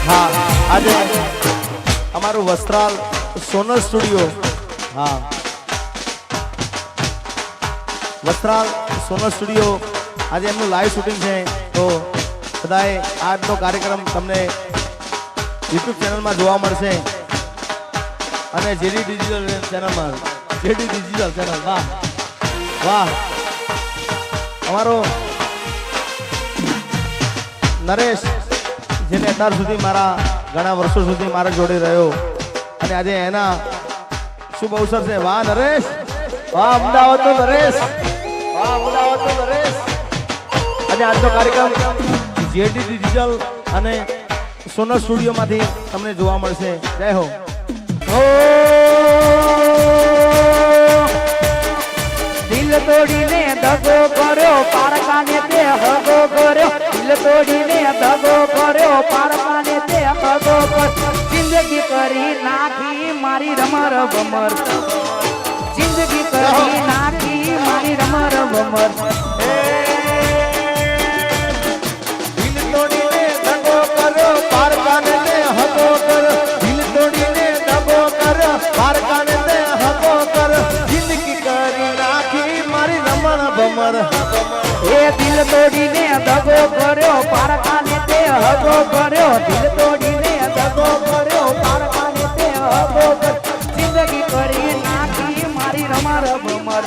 હા આજે અમારું વસ્ત્રાલ સોનલ સ્ટુડિયો હા વસ્ત્રાલ સોનલ સ્ટુડિયો આજે એમનું લાઈવ શૂટિંગ છે તો બધાએ આજનો કાર્યક્રમ તમને યુટ્યુબ ચેનલમાં જોવા મળશે અને જેડી ડિજિટલ ચેનલમાં જેડી ડિજિટલ ચેનલ વાહ વાહ અમારો નરેશ જેને અત્યાર સુધી મારા ઘણા વર્ષો સુધી મારા જોડે રહ્યો અને આજે એના શુભ અવસર છે વાહ નરેશ વાહ અમદાવાદનો નરેશ વાહ અમદાવાદનો નરેશ અને આજનો કાર્યક્રમ જેડી ડિજિટલ અને સોનલ સ્ટુડિયોમાંથી તમને જોવા મળશે જય હો દિલ તોડીને દગો કર્યો પારકાને તે હગો કર્યો દિલ તોડીને દગો કર્યો પારકાને તે હગો કર્યો જિંદગી કરી નાખી મારી રમર ભમર જિંદગી કરી નાખી મારી રમર ભમર દિલ તોડીને દગો કર્યો પારકાને તે હગો કર્યો દિલ તોડીને દગો કર્યો પારકાને તે હગો કર્યો જિંદગી કરી નાખી મારી રમણ ભમર એ દિલ તોડીને દગો કર્યો પારકાને તે હગો કર્યો દિલ તોડીને દગો કર્યો પારકાને તે હગો કર્યો જિંદગી કરી નાખી મારી રમર ભમર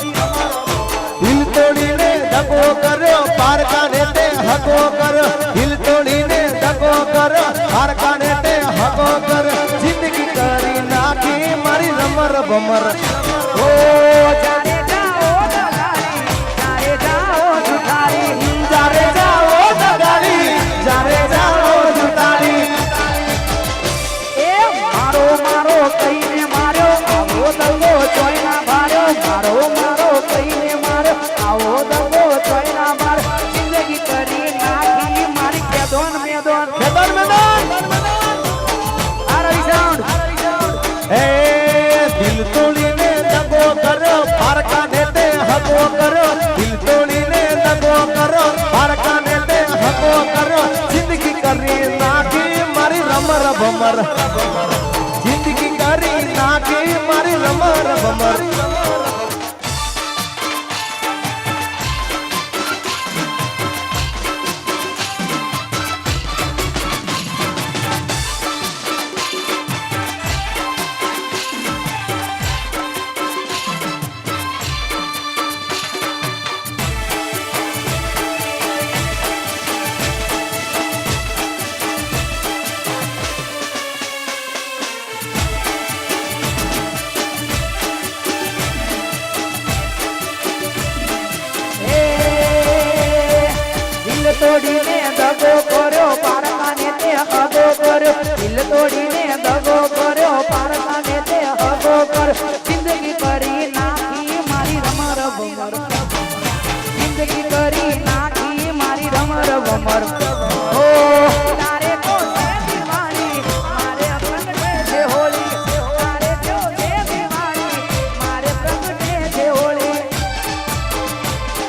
દિલ તોડીને દગો કર્યો પારકાને તે હગો કર્યો દિલ તોડીને દગો કર્યો પારકાને તે હગો કર્યો જિંદગી કરી નાખી મારી રમર ભમર ઓ જારે જાઓ દગારી જારે જાઓ જુઠારી જારે જાઓ દગારી જારે જાઓ જુટારી એ મારો મારો કહીને માર્યો આવો દગો ચોયના માર્યો મારો મારો કહીને માર્યો આવો દગો ચોયના માર્યો જિંદગી કરી નાખી મારી કેદોન મેદોન મેદાન મેદાન આ રવિ સાઉન્ડ હે દિલ તોડીને દગો કર્યો પારકાને તે હગો કર્યો દિલ તોડીને દગો કર્યો પારકાને તે હગો કર્યો જિંદગી કરી નાખી મારી રમર ભમર જિંદગી કરી નાખી મારી રમર ભમર તોડીને દગો કર્યો પારકાને તે હગો કર્યો દિલ તોડીને દગો કર્યો પારકાને તે હગો કર્યો જિંદગી કરી નાખી મારી રમર ભમર જિંદગી કરી નાખી મારી રમર ભમર ઓ તારે તો છે દિવાળી મારે પ્રગટે છે હોળી તારે તો છે દિવાળી મારે પ્રગટે છે હોળી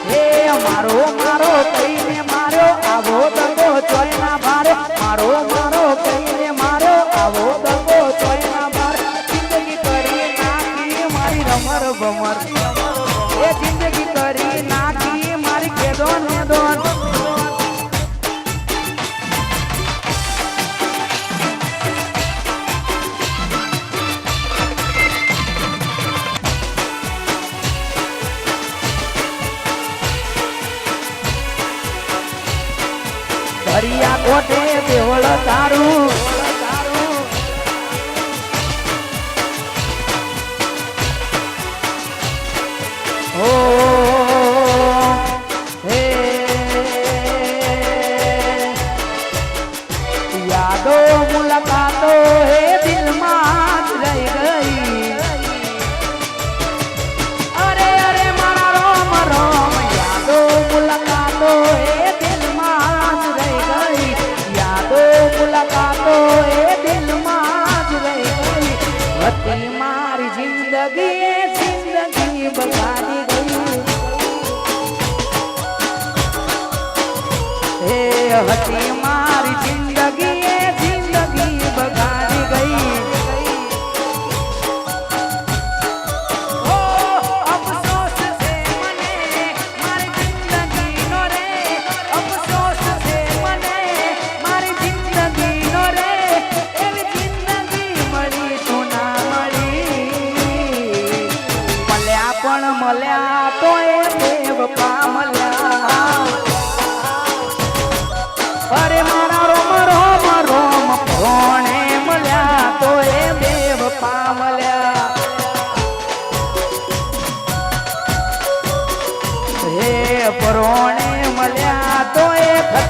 હે મારો મારો કહીને આવો દગો ચોયના મારો મારો મારો કહીને મારો આવો દગો ચોયના મારો જિંદગી કરી નાખી મારી રમર ભમર એ જિંદગી કરી નાખી મારી કેદોન મેદોન દરિયા કોટે દેવળ તારું ઓ હે યાદો મુલાકાતો હે દિલમાં જ રહી ગઈ અરે અરે મારા રોમ રોમ યાદો મુલાકાતો હે દિલમાં જ રહી ગઈ યાદો મુલાકાતો હે દિલમાં જ રહી ગઈ હતી મારી જિંદગી જિંદગી બગાડી ગઈ હે હતી મારી જિંદગી જિંદગી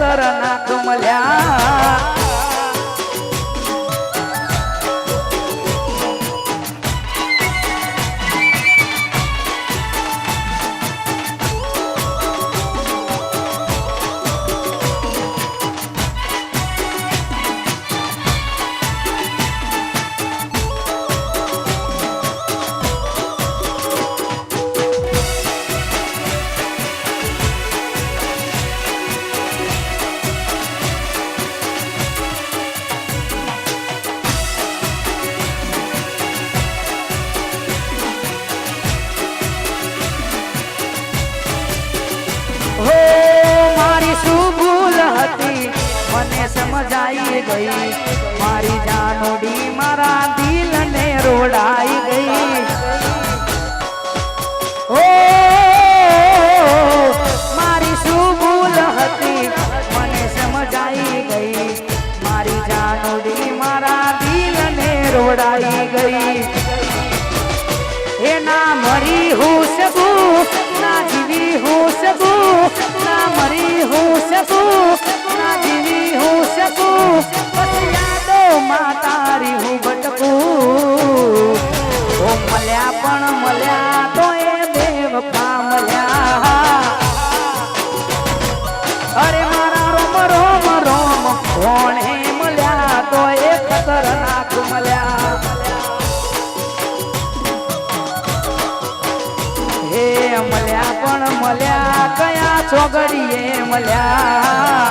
ખતરનાક મળ્યા હો મારી શું ભૂલ હતી મને સમજાઈ ગઈ મારી જાનોડી મારા દિલને રોડાઈ ગઈ ઓ મારી શું ભૂલ હતી મને સમજાઈ ગઈ મારી જાનોડી મારા દિલને રોડાઈ ગઈ એના મરી હું શકું ના જીવી હું શકું ના મરી હું શકું ના જીવી હું શકું પછી યાદોમાં તારી હું ભટકું ઓ મળ્યા પણ મળ્યા તો એ બેવફા મળ્યા અરે મારા રોમ રોમ રોમ કોણે મળ્યા તો એ ખતરનાક મળ્યા હે મળ્યા પણ મળ્યા કયા ચોગડીએ મળ્યા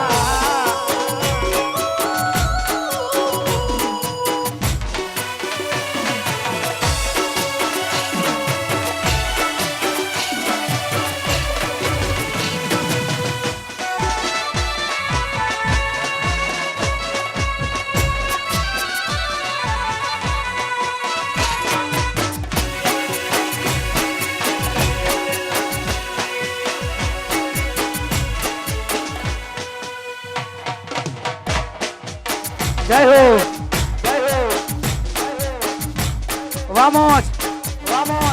જય હો વામોજ વામોજ